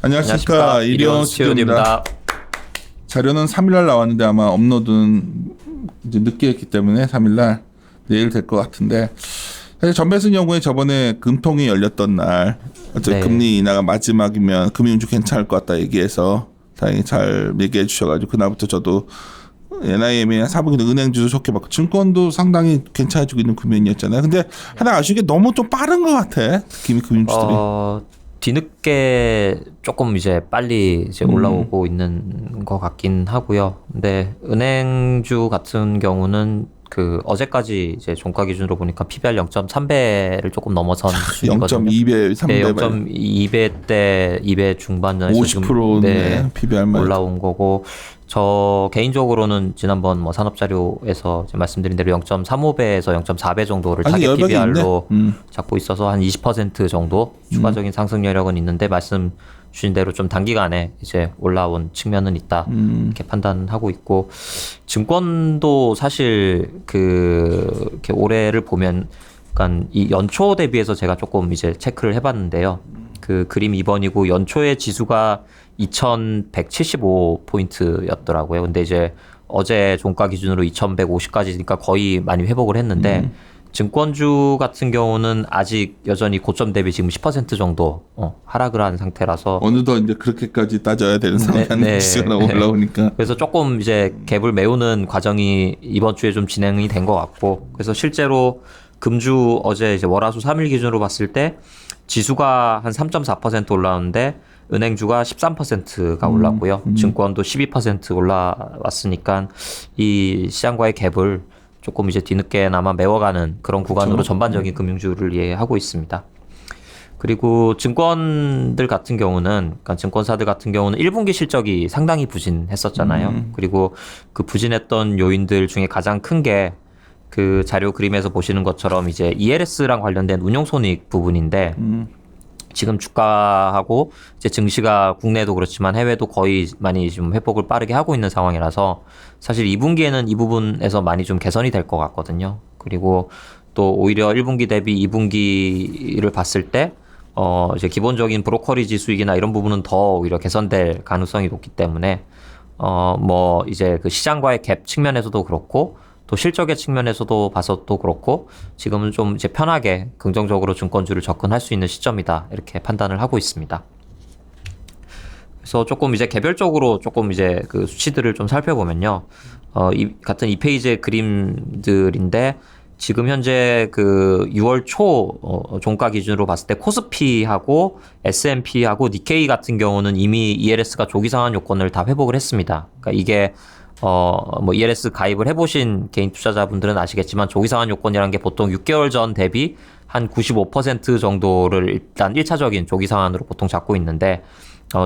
안녕하십니까. 이리온 스튜디오입니다. 자료는 3일날 나왔는데 아마 업로드는 이제 늦게 했기 때문에 3일날 내일 될 것 같은데, 사실 전배승 연구원이 저번에 금통이 열렸던 날 어차피 금리 인하가 마지막이면 금융주 괜찮을 것 같다 얘기해서 다행히 잘 얘기해 주셔가지고 그날부터 저도 NIM이나 사복이나 은행주도 좋게 봤고 증권도 상당히 괜찮아지고 있는 국면이었잖아요. 근데 하나 아쉬운 게 너무 좀 빠른 것 같아. 특히 금융주들이. 뒤늦게 조금 이제 빨리 이제 올라오고 있는 것 같긴 하고요. 근데 은행주 같은 경우는 그 어제까지 이제 종가 기준으로 보니까 PBR 0.3배를 조금 넘어선 수준이거든요. 0.2배, 3배, 네, 0.2배 때 2배 중반전에서 50%네, PBR만 올라온 거고, 저 개인적으로는 지난번 뭐 산업자료에서 말씀드린 대로 0.35배에서 0.4배 정도를 타겟 PBR로 잡고 있어서 한 20% 정도 추가적인 상승 여력은 있는데, 말씀 주신 대로 좀 단기간에 이제 올라온 측면은 있다 이렇게 판단하고 있고, 증권도 사실 이렇게 올해를 보면 약간 이 연초 대비해서 제가 조금 이제 체크를 해봤는데요. 그 그림 2번이고 연초의 지수가 2175포인트였더라고요. 근데 이제 어제 종가 기준으로 2150까지니까 거의 많이 회복을 했는데, 증권주 같은 경우는 아직 여전히 고점 대비 지금 10% 정도 하락을 한 상태라서 어느덧 이제 그렇게까지 따져야 되는 상황이 아닌지 시간 올라오니까. 그래서 조금 이제 갭을 메우는 과정이 이번 주에 좀 진행이 된 것 같고, 그래서 실제로 금주 어제 이제 월화수 3일 기준으로 봤을 때 지수가 한 3.4% 올라오는데 은행주가 13%가 올랐고요. 증권도 12% 올라왔으니까 이 시장과의 갭을 조금 이제 뒤늦게나마 메워가는 그런 구간으로 전반적인 금융주를 이해하고 있습니다. 그리고 증권들 같은 경우는, 그러니까 증권사들 같은 경우는 1분기 실적이 상당히 부진했었잖아요. 그리고 그 부진했던 요인들 중에 가장 큰 게 그 자료 그림에서 보시는 것처럼 이제 ELS랑 관련된 운용손익 부분인데, 지금 주가하고 이제 증시가 국내도 그렇지만 해외도 거의 많이 좀 회복을 빠르게 하고 있는 상황이라서 사실 2분기에는 이 부분에서 많이 좀 개선이 될 것 같거든요. 그리고 또 오히려 1분기 대비 2분기를 봤을 때 이제 기본적인 브로커리지 수익이나 이런 부분은 더 오히려 개선될 가능성이 높기 때문에 뭐 이제 그 시장과의 갭 측면에서도 그렇고 또 실적의 측면에서도 봐서도 그렇고 지금은 좀 이제 편하게 긍정적으로 증권주를 접근할 수 있는 시점이다 이렇게 판단을 하고 있습니다. 그래서 조금 이제 개별적으로 조금 이제 그 수치들을 좀 살펴보면요, 같은 이 페이지의 그림들인데 지금 현재 그 6월 초 종가 기준으로 봤을 때 코스피하고 S&P하고 니케이 같은 경우는 이미 ELS가 조기 상환 요건을 다 회복을 했습니다. 그러니까 이게 뭐 ELS 가입을 해보신 개인 투자자분들은 아시겠지만 조기 상환 요건이라는 게 보통 6개월 전 대비 한 95% 정도를 일단 1차적인 조기 상환으로 보통 잡고 있는데,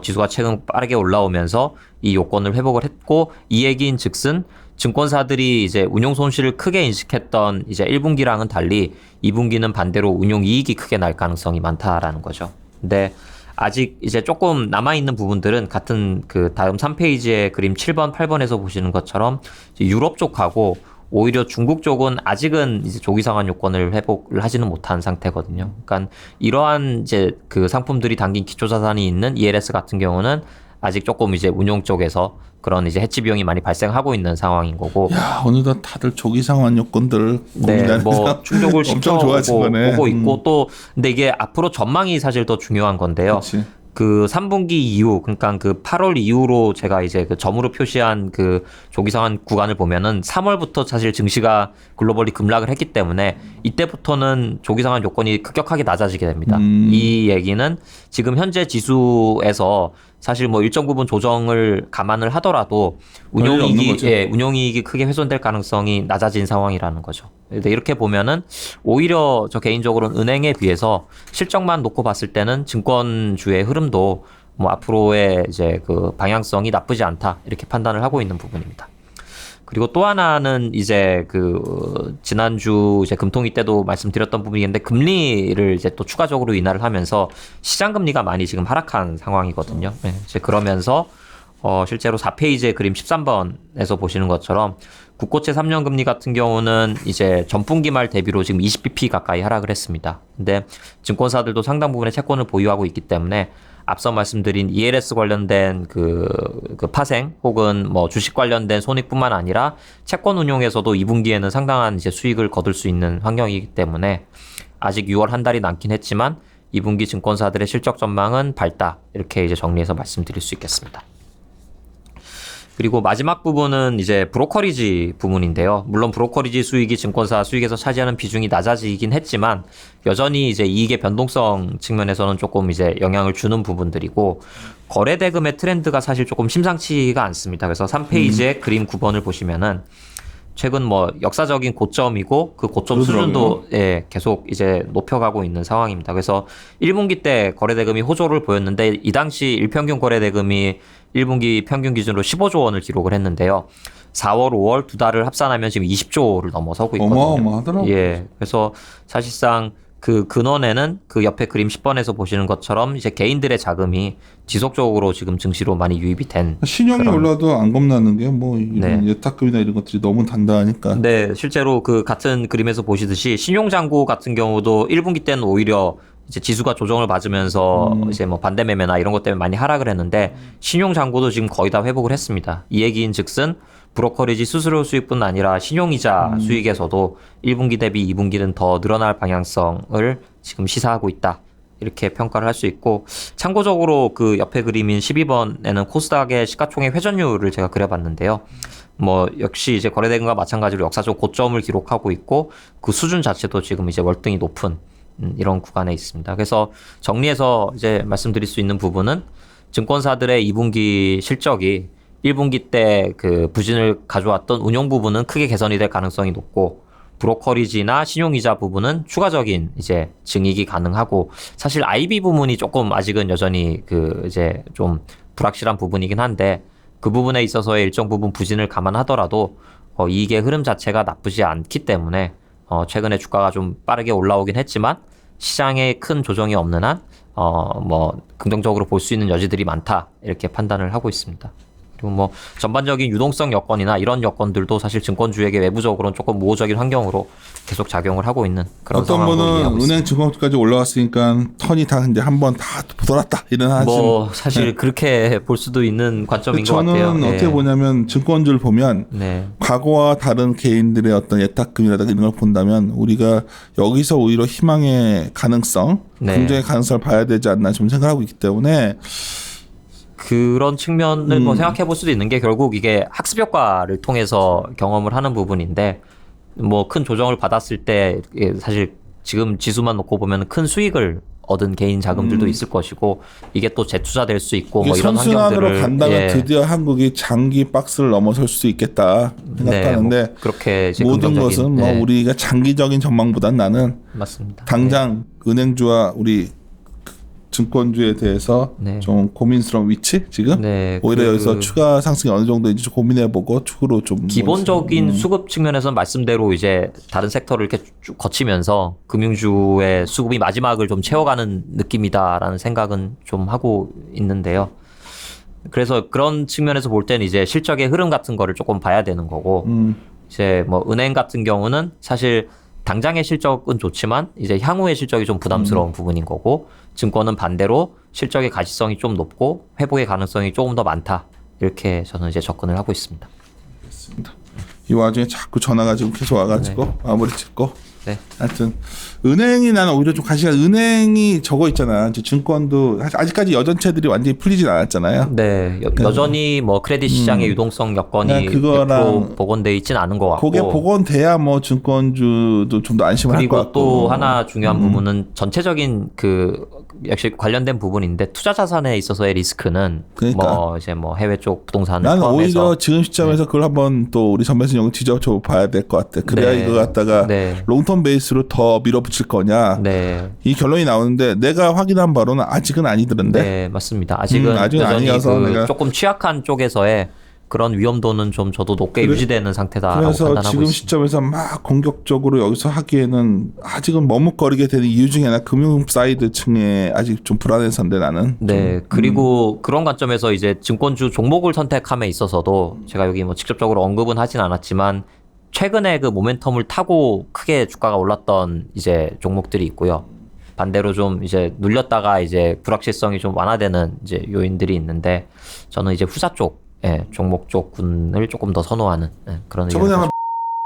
지수가 최근 빠르게 올라오면서 이 요건을 회복을 했고, 이 얘기인 즉슨 증권사들이 이제 운용 손실을 크게 인식했던 이제 1분기랑은 달리 2분기는 반대로 운용 이익이 크게 날 가능성이 많다라는 거죠. 근데 아직 이제 조금 남아있는 부분들은 같은 그 다음 3페이지의 그림 7번, 8번에서 보시는 것처럼 유럽 쪽하고 오히려 중국 쪽은 아직은 이제 조기 상환 요건을 회복을 하지는 못한 상태거든요. 그러니까 이러한 이제 그 상품들이 담긴 기초자산이 있는 ELS 같은 경우는 아직 조금 이제 운용 쪽에서 그런 이제 해치 비용이 많이 발생하고 있는 상황인 거고. 야, 어느덧 다들 조기 상환 요건들 고민하는 뭐 충족을 시켜보고 있고 또 근데 이게 앞으로 전망이 사실 더 중요한 건데요. 그치. 그 3분기 이후, 그러니까 그 8월 이후로 제가 이제 그 점으로 표시한 그 조기 상환 구간을 보면은 3월부터 사실 증시가 글로벌리 급락을 했기 때문에 이때부터는 조기 상환 요건이 급격하게 낮아지게 됩니다. 이 얘기는 지금 현재 지수에서 사실 뭐 일정 부분 조정을 감안을 하더라도 운용이익이 크게 훼손될 가능성이 낮아진 상황이라는 거죠. 이렇게 보면은 오히려 저 개인적으로는 은행에 비해서 실적만 놓고 봤을 때는 증권주의 흐름도 뭐 앞으로의 이제 그 방향성이 나쁘지 않다 이렇게 판단을 하고 있는 부분입니다. 그리고 또 하나는 이제 그 지난주 이제 금통위 때도 말씀드렸던 부분인데 금리를 이제 또 추가적으로 인하를 하면서 시장 금리가 많이 지금 하락한 상황이거든요. 네, 이제 그러면서 실제로 4페이지의 그림 13번에서 보시는 것처럼 국고채 3년 금리 같은 경우는 이제 전분기 말 대비로 지금 20bp 가까이 하락을 했습니다. 근데 증권사들도 상당 부분의 채권을 보유하고 있기 때문에 앞서 말씀드린 ELS 관련된 그 파생 혹은 뭐 주식 관련된 손익뿐만 아니라 채권 운용에서도 2분기에는 상당한 이제 수익을 거둘 수 있는 환경이기 때문에 아직 6월 한 달이 남긴 했지만 2분기 증권사들의 실적 전망은 밝다. 이렇게 이제 정리해서 말씀드릴 수 있겠습니다. 그리고 마지막 부분은 이제 브로커리지 부분인데요. 물론 브로커리지 수익이 증권사 수익에서 차지하는 비중이 낮아지긴 했지만 여전히 이제 이익의 변동성 측면에서는 조금 이제 영향을 주는 부분들이고 거래 대금의 트렌드가 사실 조금 심상치가 않습니다. 그래서 3페이지의 그림 9번을 보시면은 최근 뭐 역사적인 고점이고 그 고점 수준도 예, 계속 이제 높여가고 있는 상황입니다. 그래서 1분기 때 거래 대금이 호조를 보였는데 이 당시 일평균 거래 대금이 1분기 평균 기준으로 15조 원을 기록을 했는데요. 4월, 5월 두 달을 합산하면 지금 20조를 넘어서고 있거든요. 어마어마하더라고요. 예. 그래서 사실상 그 근원에는 그 옆에 그림 10번에서 보시는 것처럼 이제 개인들의 자금이 지속적으로 지금 증시로 많이 유입이 된 신용이 올라도 안 겁나는 게 뭐 이런 네. 예탁금이나 이런 것들이 너무 단단하니까. 네, 실제로 그 같은 그림에서 보시듯이 신용장고 같은 경우도 1분기 때는 오히려 이제 지수가 조정을 받으면서 이제 뭐 반대 매매나 이런 것 때문에 많이 하락을 했는데 신용장고도 지금 거의 다 회복을 했습니다. 이 얘기인 즉슨 브로커리지 수수료 수익뿐 아니라 신용이자 수익에서도 1분기 대비 2분기는 더 늘어날 방향성을 지금 시사하고 있다. 이렇게 평가를 할 수 있고 참고적으로 그 옆에 그림인 12번에는 코스닥의 시가총액 회전율을 제가 그려봤는데요. 뭐 역시 이제 거래대금과 마찬가지로 역사적 고점을 기록하고 있고 그 수준 자체도 지금 이제 월등히 높은 이런 구간에 있습니다. 그래서 정리해서 이제 말씀드릴 수 있는 부분은 증권사들의 2분기 실적이 1분기 때 그 부진을 가져왔던 운용 부분은 크게 개선이 될 가능성이 높고 브로커리지나 신용이자 부분은 추가적인 이제 증익이 가능하고 사실 IB 부분이 조금 아직은 여전히 그 이제 좀 불확실한 부분이긴 한데 그 부분에 있어서의 일정 부분 부진을 감안하더라도 이익의 흐름 자체가 나쁘지 않기 때문에 최근에 주가가 좀 빠르게 올라오긴 했지만 시장에 큰 조정이 없는 한 뭐 긍정적으로 볼 수 있는 여지들이 많다 이렇게 판단을 하고 있습니다. 그리고 뭐 전반적인 유동성 여건이나 이런 여건들도 사실 증권주에게 외부적으로는 조금 우호적인 환경으로 계속 작용을 하고 있는 그런 어떤 상황으로 분은 이해하고 은행 있습니다. 증권까지 올라왔으니까 턴이 다 이제 한번 다 돌았다 이런 하신. 뭐 사실 그렇게 볼 수도 있는 관점인 것 저는 같아요. 어떻게 네. 보냐면 증권주를 보면 네. 과거와 다른 개인들의 어떤 예탁금이라든가 이런 걸 본다면 우리가 여기서 오히려 희망의 가능성, 네. 긍정의 가능성을 봐야 되지 않나 좀 생각하고 있기 때문에 그런 측면을 뭐 생각해 볼 수도 있는 게 결국 이게 학습 효과를 통해서 경험을 하는 부분인데 뭐 큰 조정을 받았을 때 사실 지금 지수만 놓고 보면 큰 수익을 얻은 개인 자금들도 있을 것이고 이게 또 재투자될 수 있고 이게 뭐 이런 선순환으로 환경들을 간다면 드디어 한국이 장기 박스를 넘어설 수 있겠다 생각하는데 네, 뭐 그렇게 이제 모든 긍정적인, 것은 뭐 네, 우리가 장기적인 전망보단 나는 맞습니다. 당장 은행주와 우리 증권주에 대해서 네. 좀 고민스러운 위치 지금 네, 오히려 그 여기서 추가 상승이 어느 정도인지 좀 고민해보고 축으로 좀 기본적인 수급 측면에서는 말씀대로 이제 다른 섹터를 이렇게 쭉 거치면서 금융주의 수급이 마지막을 좀 채워가는 느낌이다라는 생각은 좀 하고 있는데요. 그래서 그런 측면에서 볼 때는 이제 실적의 흐름 같은 거를 조금 봐야 되는 거고 이제 뭐 은행 같은 경우는 사실 당장의 실적은 좋지만 이제 향후의 실적이 좀 부담스러운 부분인 거고 증권은 반대로 실적의 가시성이 좀 높고 회복의 가능성이 조금 더 많다. 이렇게 저는 이제 접근을 하고 있습니다. 이 와중에 자꾸 전화가 지금 계속 와가지고 마무리 짓고 네. 하여튼 은행이 나는 오히려 좀 가시가 은행이 저거 있잖아. 이제 증권도 사실 아직까지 여전체들이 완전히 풀리진 않았잖아요. 네, 여전히 뭐 크레딧 시장의 유동성 여건이 그거랑 100% 복원돼 있진 않은 것 같고 그게 복원돼야 뭐 증권주도 좀 더 안심을 할 것 그리고 같고. 또 하나 중요한 부분은 전체적인 그 역시 관련된 부분인데 투자 자산에 있어서의 리스크는 그러니까. 뭐 이제 뭐 해외 쪽 부동산을 나는 포함해서 오히려 지금 시점에서 그걸 한번 또 우리 전배선 연구 뒤져쳐 봐야 될 것 같아. 그래야 네. 이거 갖다가 네. 롱텀 베이스로 더 밀어붙일 거냐. 네. 이 결론이 나오는데 내가 확인한 바로는 아직은 아니더란데. 네, 맞습니다. 아직은 아직은 여전히 아니어서 그 내가 조금 취약한 쪽에서의 그런 위험도는 좀 저도 높게 유지되는 상태다라고 그래서 판단하고 지금 있습니다. 시점에서 막 공격적으로 여기서 하기에는 아직은 머뭇거리게 되는 이유 중에 하나 금융 사이드 층에 아직 좀 불안해서인데 나는. 네, 그리고 그런 관점에서 이제 증권주 종목을 선택함에 있어서도 제가 여기 뭐 직접적으로 언급은 하진 않았지만 최근에 그 모멘텀을 타고 크게 주가가 올랐던 이제 종목들이 있고요. 반대로 좀 이제 눌렸다가 이제 불확실성이 좀 완화되는 이제 요인들이 있는데 저는 이제 후자 쪽 종목 쪽군을 조금 더 선호하는 그런 저번에 아마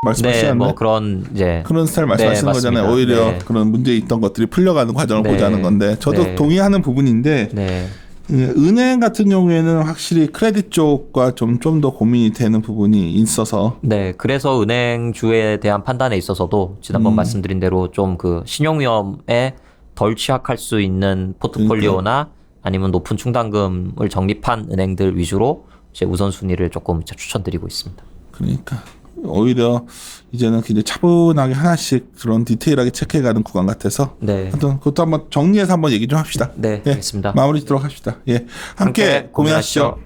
말씀하시지 네, 않나요? 뭐 그런 이제 그런 스타일 말씀하시는 네, 거잖아요. 맞습니다. 오히려 네. 그런 문제 있던 것들이 풀려가는 과정을 네. 보자는 건데 저도 네. 동의하는 부분인데 네. 은행 같은 경우에는 확실히 크레딧 쪽과 좀 더 고민이 되는 부분이 있어서 네, 그래서 은행주에 대한 판단에 있어서도 지난번 말씀드린 대로 좀 그 신용 위험에 덜 취약할 수 있는 포트폴리오나 아니면 높은 충당금을 적립한 은행들 위주로 이제 우선순위를 조금 이제 추천드리고 있습니다. 그러니까 오히려 이제는 굉장히 차분하게 하나씩 그런 디테일하게 체크해가는 구간 같아서 네. 하여튼 그것도 한번 정리해서 한번 얘기 좀 합시다. 네, 예, 알겠습니다. 마무리 짓도록 합시다. 예, 함께 고민하시죠.